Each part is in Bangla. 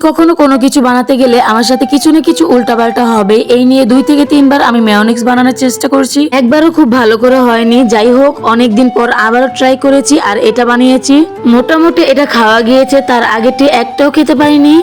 কখনো কোনো কিছু বানাতে গেলে আমার সাথে কিছু না কিছু উল্টাপাল্টা হবে, এই নিয়ে 2 থেকে 3 বার আমি মেয়োনিজ বানানোর চেষ্টা করছি। একবারও খুব ভালো করে হয়নি। যাই হোক, অনেকদিন পর আবারও ট্রাই করেছি আর এটা বানিয়েছি। মোটামুটি এটা খাওয়া গিয়েছে, তার আগেটি একটাও খেতে পারিনি।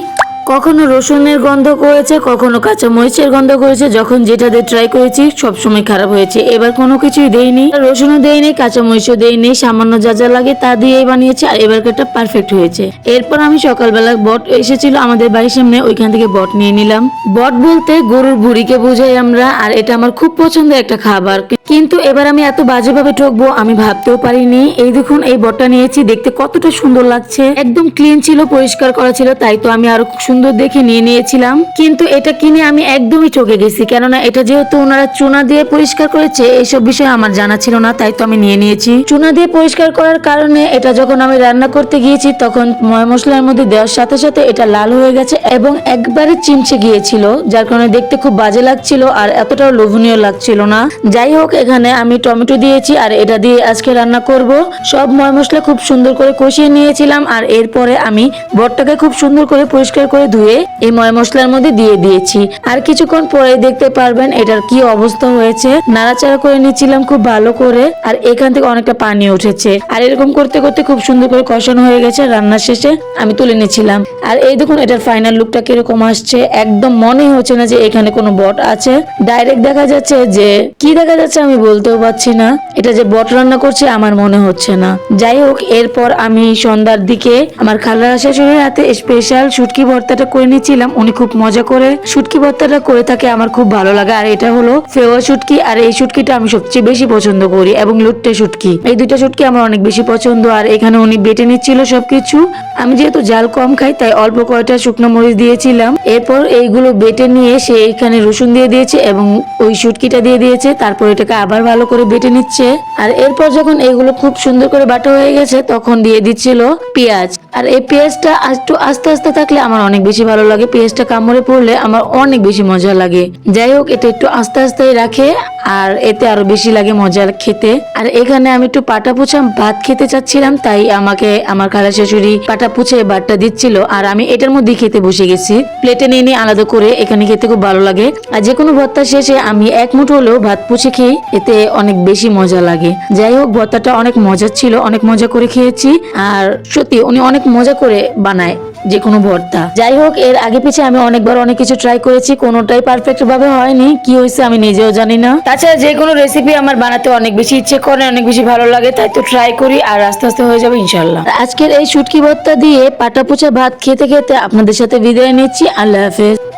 কখনো রসুনের গন্ধ করেছে, কখনো কাঁচা মরিচের গন্ধ করেছে। যখন যেটা দিয়ে ট্রাই করেছি সবসময় খারাপ হয়েছে। এবার কোনো কিছুই দেইনি, রসুনও দেইনি, কাঁচা মরিচও দেইনি, সামান্য যা যা লাগে তা দিয়েই বানিয়েছি আর এবারটা পারফেক্ট হয়েছে। এরপর আমি সকালবেলা বট এসেছিল আমাদের বাড়ির সামনে, ওইখান থেকে বট নিয়ে নিলাম। বট বলতে গরুর ভুঁড়িকে বোঝাই আমরা, আর এটা আমার খুব পছন্দের একটা খাবার। কিন্তু এবার আমি এত বাজেভাবে ঠকবো আমি ভাবতেও পারিনি। এই দেখুন, এই বটটা নিয়েছি, দেখতে কতটা সুন্দর লাগছে, একদম ক্লিন ছিল, পরিষ্কার করা ছিল, তাই তো আমি আরো সুন্দর দেখে নিয়ে নিয়েছিলাম। কিন্তু এটা কিনে আমি একদমই ঠকে গেছি, কেননা এটা যেহেতু ওনারা চুনা দিয়ে পরিষ্কার করেছে, এইসব বিষয়ে আমার জানা ছিল না, তাই তো আমি নিয়ে নিয়েছি। চুনা দিয়ে পরিষ্কার করার কারণে এটা যখন আমি রান্না করতে গিয়েছি তখন ময় মশলার মধ্যে দেওয়ার সাথে সাথে এটা লাল হয়ে গেছে এবং একবারে চিমচে গিয়েছিল, যার কারণে দেখতে খুব বাজে লাগছিল আর এতটাও লোভনীয় লাগছিল না। যাই হোক, এখানে আমি টমেটো দিয়েছি আর এটা দিয়ে আজকে রান্না করব। সব ময় মশলা খুব সুন্দর করে কষিয়ে নিয়েছিলাম আর এরপরে আমি বটটাকে খুব সুন্দর করে পরিষ্কার করে ধুয়ে এই ময় মশলার মধ্যে দিয়ে দিয়েছি। আর কিছুক্ষণ পরে দেখতে পারবেন এটার কি অবস্থা হয়েছে। নাড়াচাড়া করে নিচ্ছিলাম খুব ভালো করে আর এখান থেকে অনেকটা পানি উঠেছে। আর এরকম করতে করতে খুব সুন্দর করে কষানো হয়ে গেছে। রান্নার শেষে আমি তুলে নিচ্ছিলাম। আর এই দেখুন এটার ফাইনাল লুকটা কিরকম আসছে। একদম মনেই হচ্ছে না যে এখানে কোনো বট আছে। ডাইরেক্ট দেখা যাচ্ছে যে কি দেখা যাচ্ছে আমি বলতেও পারছি না। এটা যে বট রান্না করছে আমার মনে হচ্ছে না। যাই হোক, এরপর আমি সন্ধ্যার দিকে আমার খালা শাশুড়ির হাতে স্পেশাল শুটকি ভর্তাটা করে নিচ্ছিলাম। উনি খুব মজা করে শুটকি ভর্তাটা করে থাকে, আমার খুব ভালো লাগে। আর এটা হলো ফেওয়া শুটকি, আর এই শুটকিটা আমি সবচেয়ে বেশি পছন্দ করি, এবং লুট্টে শুটকি, এই দুইটা শুটকি আমার অনেক বেশি পছন্দ। আর এখানে উনি বেটে নিচ্ছিল সবকিছু। আমি যেহেতু জাল কম খাই তাই অল্প কয়টা শুকনো মরিচ দিয়েছিলাম। এরপর এইগুলো বেটে নিয়ে সে এখানে রসুন দিয়ে দিয়েছে এবং ওই শুটকিটা দিয়ে দিয়েছে। তারপর এটাকে আবার ভালো করে বেটে নিচ্ছে। আর এরপর যখন এগুলো খুব সুন্দর করে বাটা হয়ে গেছে তখন দিয়ে দিচ্ছিল পেঁয়াজ। আর এই পেঁয়াজটা একটু আস্তে আস্তে থাকলে আমার অনেক বেশি ভালো লাগে, পেঁয়াজটা কামড়ে পড়লে আমার অনেক বেশি মজা লাগে। যাই হোক, এটা একটু আস্তে আস্তে রাখে আর এতে আরো বেশি লাগে মজা খেতে। আর এখানে আমি একটু পাটা পুছা ভাত খেতে চাচ্ছিলাম, তাই আমাকে আমার খালা শাশুড়ি পাটা পুছে ভাতটা দিচ্ছিল আর আমি এটার মধ্যে খেতে বসে গেছি। প্লেটে নিয়ে নিয়ে আলাদা করে, এখানে খেতে খুব ভালো লাগে। আর যে কোনো ভর্তা শেষে আমি এক মুঠো হলেও ভাত পুছে খেয়ে, এতে অনেক বেশি মজা লাগে। যাই হোক, ভর্তাটা অনেক মজা ছিল, অনেক মজা করে খেয়েছি। আর সত্যি উনি অনেক মজা করে বানায় যে কোনো ভর্তা। যাই হোক, এর আগে পিছে আমি অনেকবার অনেক কিছু ট্রাই করেছি, কোনোটাই পারফেক্ট ভাবে হয়নি। কি হয়েছে আমি নিজেও জানি না। তাছাড়া যে কোনো রেসিপি আমার বানাতে অনেক বেশি ইচ্ছে করে, অনেক বেশি ভালো লাগে, তাই তো ট্রাই করি আর আস্তে আস্তে হয়ে যাবে ইনশাল্লাহ। আজকের এই শুটকি ভর্তা দিয়ে পাটা পোছা ভাত খেতে খেতে আপনাদের সাথে বিদায় নিচ্ছি। আল্লাহ হাফেজ।